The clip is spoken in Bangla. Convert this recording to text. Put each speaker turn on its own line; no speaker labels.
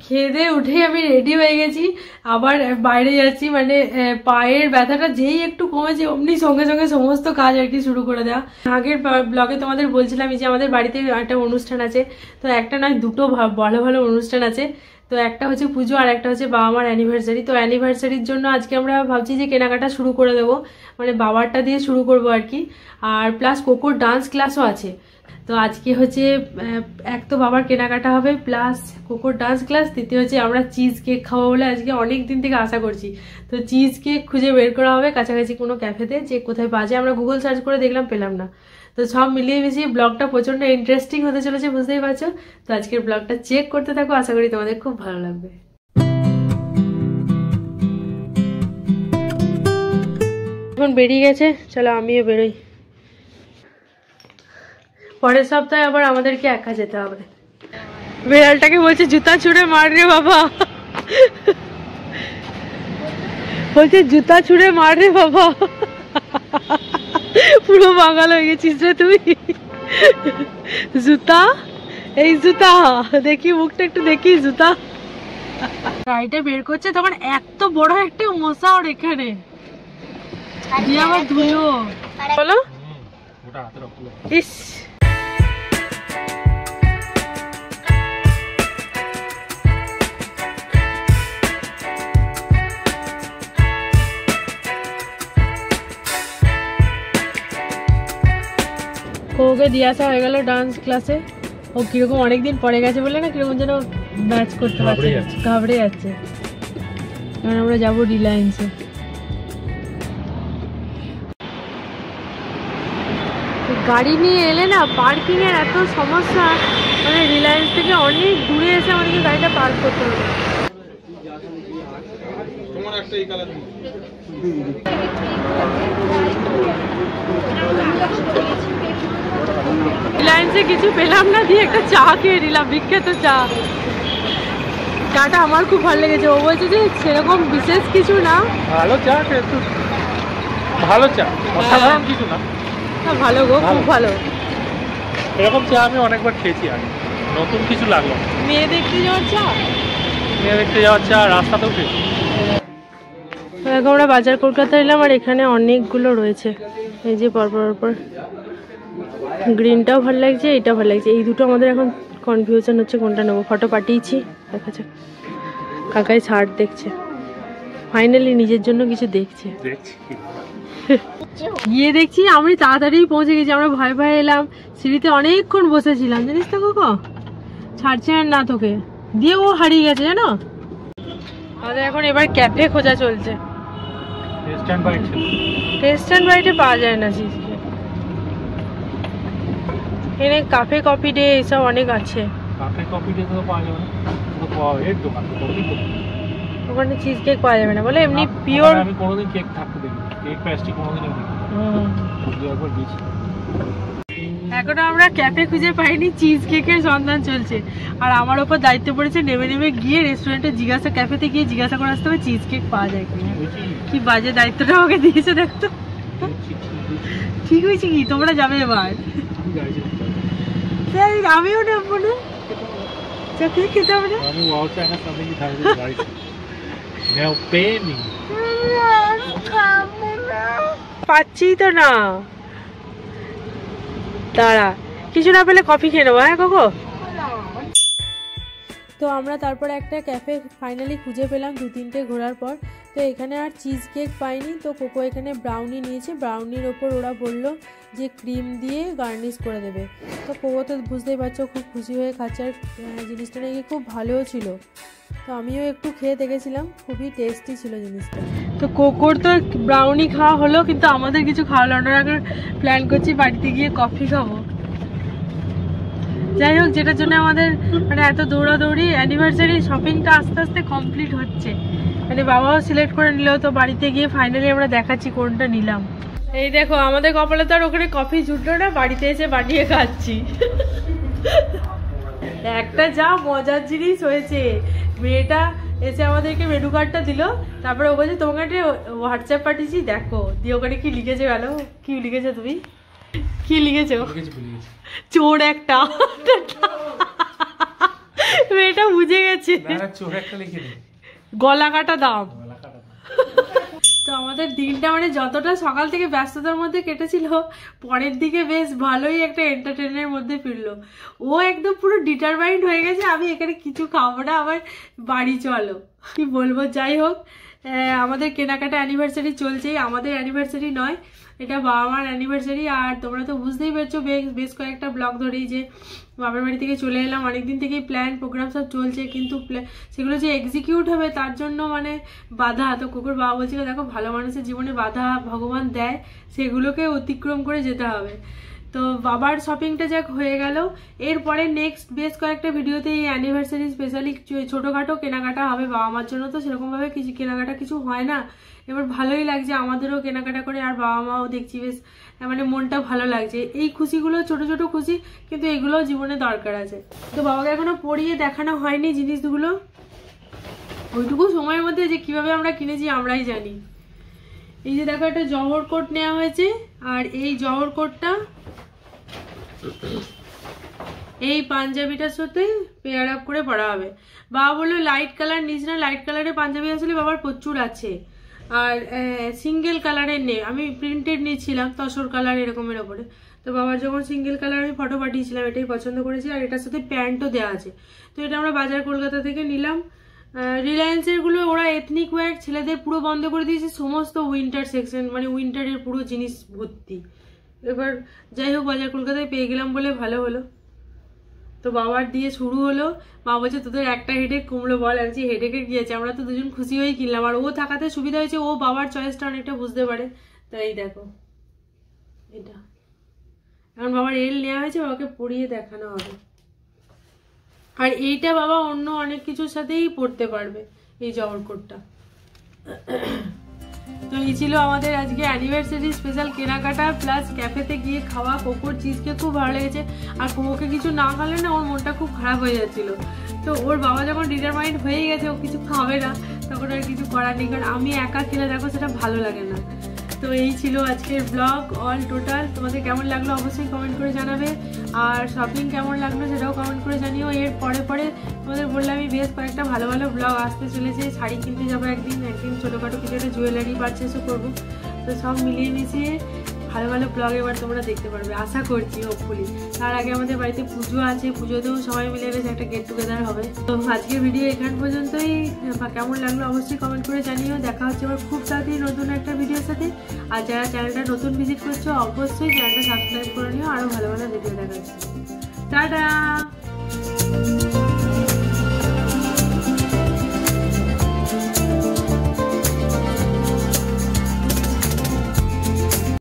খেয়ে দিয়ে উঠেই আমি রেডি হয়ে গেছি, আবার বাইরে যাচ্ছি। মানে পায়ের ব্যথাটা যেই একটু কমেছে অমনি সঙ্গে সঙ্গে সমস্ত কাজ আর কি শুরু করে দেওয়া। আগের ব্লগে তোমাদের বলছিলাম যে আমাদের বাড়িতে একটা অনুষ্ঠান আছে, তো একটা নয় দুটো ভালো ভালো অনুষ্ঠান আছে। তো একটা হচ্ছে পুজো আর একটা হচ্ছে বাবা মার অ্যানিভার্সারি। তো অ্যানিভার্সারির জন্য আজকে আমরা ভাবছি যে কেনাকাটা শুরু করে দেবো, মানে বাবারটা দিয়ে শুরু করবো আর কি। আর প্লাস কোকোর ডান্স ক্লাসও আছে। তো আজকে হচ্ছে এক তো বাবার কেনাকাটা হবে, প্লাস কোকোর ডান্স ক্লাস, দ্বিতীয় হচ্ছে আমরা চিজ কেক খাবো বলে আজকে অনেক দিন থেকে আশা করছি। তো চিজ কেক খুঁজে বের করা হবে কাছাকাছি কোনো ক্যাফেতে, যে কোথায় পাওয়া যায়। আমরা গুগল সার্চ করে দেখলাম, পেলাম না। তো সব মিলিয়ে মিশিয়ে ব্লগটা প্রচন্ড ইন্টারেস্টিং হতে চলেছে, বুঝতেই পারছো। তো আজকের ব্লগটা চেক করতে থাকো, আশা করি তোমাদের খুব ভালো লাগবে। এখন বেরিয়ে গেছে, চলো আমিও বেরোই। পরের সপ্তাহে আবার আমাদেরকে একা যেতে হবে। বিড়ালটাকে বলছে জুতা ছুঁড়ে মার রে বাবা, বলছে জুতা ছুঁড়ে মার রে বাবা। পুরো বাঙাল হয়ে গেছিস রে তুই। জুতা, এই জুতা দেখি, মুখটা একটু দেখি, জুতা। গাড়িটা বের করছে তখন এত বড় একটা মশা ওর এখানে দিয়ে আবার ধুলো। বলো ইস, ওকে দিয়ে আসা হয়ে গেল ডান্স ক্লাসে। ও কিরকম অনেকদিন পরে গেছে বলে না কিরকম যেন নাচ করতে পারছে, ঘাবড়ে যাচ্ছে। কারণ আমরা যাবো রিলায়েন্সে। গাড়ি নিয়ে এলে না পার্কিং এর এত সমস্যা, মানে রিলায়েন্স থেকে অনেক দূরে এসে আমাদেরকে গাড়িটা পার্ক করতে হবে। রিলায়েন্সে কিছু পেলাম না, দিয়ে একটা চা খেয়ে নিলাম, বিখ্যাত চা। চাটা আমার খুব ভালো লেগেছে। ও বলছে যে সেরকম বিশেষ কিছু না,
ভালো চা, ভালো চা, অসাধারণ কিছু না,
ভালো গো, খুব ভালো।
এরকম চা আমি অনেকবার খেয়েছি আগে, নতুন কিছু লাগলো।
মেয়ে দেখতে যাওয়ার চা,
মেয়ে দেখতে যাওয়ার চা রাস্তাতেও খেয়েছি।
এখন আমরা বাজার কলকাতা এলাম, আর এখানে অনেকগুলো রয়েছে। এই যে পরপর পরপর, গ্রিনটাও ভালো লাগছে, এইটাও ভালো লাগছে। এই দুটো আমাদের এখন কনফিউশন হচ্ছে কোনটা নেবো। ফটো পাঠিয়েছি, দেখা যাক। কাকাই শার্ট দেখছে, ফাইনালি নিজের জন্য কিছু দেখছে। গিয়ে দেখছি আমি তাড়াতাড়ি পৌঁছে গেছি। আমরা ভয়ে ভয়ে এলাম, সিঁড়িতে অনেকক্ষণ বসেছিলাম, জানিস তো কোকো, ছাড়ছে না তোকে দিয়ে। ও হারিয়ে গেছে জানো। আমাদের এখন এবার ক্যাফে খোঁজা চলছে। টেস্ট অ্যান্ড বাইটে পাওয়া যায় না চিজ কেক। এখানে কাফে কফি ডে এসব অনেক আছে।
কাফে কফি ডে তো পাওয়া যাবে না, তো পাওয়া এর দোকান তো কফি দোকান।
ওখানে চিজ কেক পাওয়া যাবে না বলে, এমনি পিওর।
আমি কোনোদিন কেক থাকতে দেখি, কেক পেস্ট্রি কোনোদিন আমি দেখি, একবার দিয়েছি।
এখনো আমরা ক্যাফে খুঁজে পাইনি, চিজ কেকের সন্ধান চলছে। আর আমার ওপর দায়িত্ব পড়েছে নেমে নেমে গিয়ে রেস্টুরেন্টে জিজ্ঞাসা, ক্যাফেতে গিয়ে জিজ্ঞাসা করে আসতে হবে চিজ কেক পাওয়া যায় কিনা। কি বাজে দায়িত্বটা আমাকে দিয়েছে দেখতো। ঠিক হয়েছে কি, তোমরা যাবে এবার। আমিও নেবো না, কেক খেতে হবে না। পাচ্ছি তো না, দাঁড়া, কিছু না পেলে কফি খেয়ে নেবো। হ্যাঁ কোকো। তো আমরা তারপরে একটা ক্যাফে ফাইনালি খুঁজে পেলাম 2-3টে ঘোরার পর। তো এখানে আর চিজ কেক পাইনি, তো কোকো এখানে ব্রাউনি নিয়েছে। ব্রাউনির ওপর ওরা বললো যে ক্রিম দিয়ে গার্নিশ করে দেবে। তো কোকো তো বুঝতেই পারছো খুব খুশি হয়ে খাচ্ছে, আর জিনিসটা নাকি খুব ভালোও ছিল। তো আমিও একটু খেয়ে দেখেছিলাম, খুবই টেস্টি ছিল জিনিসটা। তো কোকোর তো ব্রাউনি খাওয়া হলো, কিন্তু আমাদের কিছু খাওয়া হলো না। এখন প্ল্যান করছি বাড়িতে গিয়ে কফি খাবো। যাই হোক, যেটার জন্য আমাদের মানে এত দৌড়াদৌড়ি, অ্যানিভার্সারি শপিংটা আস্তে আস্তে কমপ্লিট হচ্ছে। মানে বাবাও সিলেক্ট করে নিল, তো বাড়িতে গিয়ে ফাইনালি আমরা দেখাচ্ছি কোনটা নিলাম। এই দেখো আমাদের কপালে তো আর ওখানে কফি জুটলো না, বাড়িতে এসে বানিয়ে খাচ্ছি। একটা যা মজার জিনিস হয়েছে, মেয়েটা এসে আমাদেরকে মেনু কার্ডটা দিল, তারপরে ও বলছে তোমাকে একটা হোয়াটসঅ্যাপ পাঠিয়েছি দেখো, দিয়ে ওখানে কি লিখেছে গেল। কি লিখেছো তুমি, কি লিখেছো? চোর একটা। মেয়েটা বুঝে গেছে। গলা কাটা দাম। তো আমাদের দিনটা মানে যতটা সকাল থেকে ব্যস্ততার মধ্যে কেটেছিল, পরের দিকে বেশ ভালোই একটা এন্টারটেনের মধ্যে ফিরলো। ও একদম পুরো ডিটারমাইন্ড হয়ে গেছে আমি এখানে কিছু খাবো না, আমার বাড়ি চলো। কি বলবো, যাই হোক আমাদের কেনাকাটা অ্যানিভার্সারি চলছেই। আমাদের অ্যানিভার্সারি নয়, এটা বাবা মার অ্যানিভার্সারি। আর তোমরা তো বুঝতেই পারছো বেশ কয়েকটা ব্লগ ধরেই যে বাবার বাড়ি থেকে চলে এলাম। অনেকদিন থেকেই প্ল্যান প্রোগ্রাম সব চলছে, কিন্তু সেগুলো যে এক্সিকিউট হবে তার জন্য মানে বাধা। তো কুকুর বাবা বলছিল দেখো ভালো মানুষের জীবনে বাধা ভগবান দেয়, সেগুলোকে অতিক্রম করে যেতে হবে। তো বাবার শপিংটা যাক হয়ে গেল। এরপরে নেক্সট বেশ কয়েকটা ভিডিওতে এই অ্যানিভার্সারি স্পেশালি ছোটোখাটো কেনাকাটা হবে বাবা মার জন্য। তো সেরকমভাবে কিছু কেনাকাটা কিছু হয় না, এবার ভালোই লাগছে আমাদেরও কেনাকাটা করে, আর বাবা মাও দেখছি বেশ মানে মনটা ভালো লাগছে। এই খুশিগুলো ছোট ছোট খুশি, কিন্তু এগুলোও জীবনে দরকার আছে। তো বাবাকে এখনো পরিয়ে দেখানো হয়নি জিনিসগুলো, ওইটুকু সময়ের মধ্যে যে কিভাবে আমরা কিনেছি আমরাই জানি। এই যে দেখো একটা জহর কোট নেওয়া হয়েছে, আর এই জহর কোটটা এই পাঞ্জাবিটার সাথে পেয়ার আপ করে পরা হবে। বাবা বললো লাইট কালার নিস না, লাইট কালারের পাঞ্জাবি আসলে বাবার প্রচুর আছে, আর সিঙ্গেল কালারের নেই। আমি প্রিন্টেড নিয়েছিলাম তসর কালার এরকমের ওপরে। তো বাবার যখন সিঙ্গেল কালার আমি ফটো পাঠিয়েছিলাম, এটাই পছন্দ করেছি, আর এটার সাথে প্যান্টও দেওয়া আছে। তো এটা আমরা বাজার কলকাতা থেকে নিলাম। রিলায়েন্সের গুলো ওরা এথনিক ওয়্যার ছেলেদের পুরো বন্ধ করে দিয়েছে, সমস্ত উইন্টার সেকশন মানে উইন্টারের পুরো জিনিস ভর্তি। এবার যাই হোক বাজার কলকাতায় পেয়ে গেলাম বলে ভালো হলো। তো বাবার দিয়ে শুরু হলো। মা বলছে তোদের একটা হেডেক কমলো বল। আমি হেডেকে গিয়েছে, আমরা তো দুজন খুশি হয়েই কিনলাম। আর ও থাকাতে সুবিধা হয়েছে, ও বাবার চয়েসটা অনেকটা বুঝতে পারে। তো এই দেখো এটা এখন বাবার এল নেওয়া হয়েছে, বাবাকে পরিয়ে দেখানো হবে। আর এইটা বাবা অন্য অনেক কিছুর সাথেই পড়তে পারবে, এই জহর কোটটা। তো এই ছিল আমাদের আজকে অ্যানিভার্সারি স্পেশাল কেনাকাটা প্লাস ক্যাফেতে গিয়ে খাওয়া। কোকোর চিজকে খুব ভালো লেগেছে, আর কোকোকে কিছু না খালে না ওর মনটা খুব খারাপ হয়ে যাচ্ছিল। তো ওর বাবা যখন ডিটারমাইন্ড হয়ে গেছে ও কিছু খাবে না, তখন আর কিছু করার নেই, কারণ আমি একা খেলে দেখো সেটা ভালো লাগে না। তো এই ছিল আজকের ব্লগ অল টোটাল। তোমাদের কেমন লাগলো অবশ্যই কমেন্ট করে জানাবে, আর শপিং কেমন লাগলো সেটাও কমেন্ট করে জানিও। এর পরে তোমাদের বললাম আমি বেশ কয়েকটা ভালো ভালো ব্লগ আসতে চলেছে। শাড়ি কিনতে যাবো একদিন ছোটোখাটো কিছু একটা জুয়েলারি পারচেসও করবো। তো সব মিলিয়ে মিশিয়ে ভালো ভালো ব্লগ এবার তোমরা দেখতে পারবে আশা করছি, হোপফুলি। তার আগে আমাদের বাড়িতে পুজো আছে, পুজোতেও সবাই মিলে বেশ একটা গেট টুগেদার হবে। তো আজকের ভিডিও এখান পর্যন্তই। কেমন লাগলো অবশ্যই কমেন্ট করে জানিও। দেখা হচ্ছে আবার খুব তাড়াতাড়ি নতুন একটা ভিডিওর সাথে। আর যারা চ্যানেলটা নতুন ভিজিট করছো অবশ্যই চ্যানেলটা সাবস্ক্রাইব করে নিও, আরও ভালো ভালো ভিডিও দেখাচ্ছি। টাটা।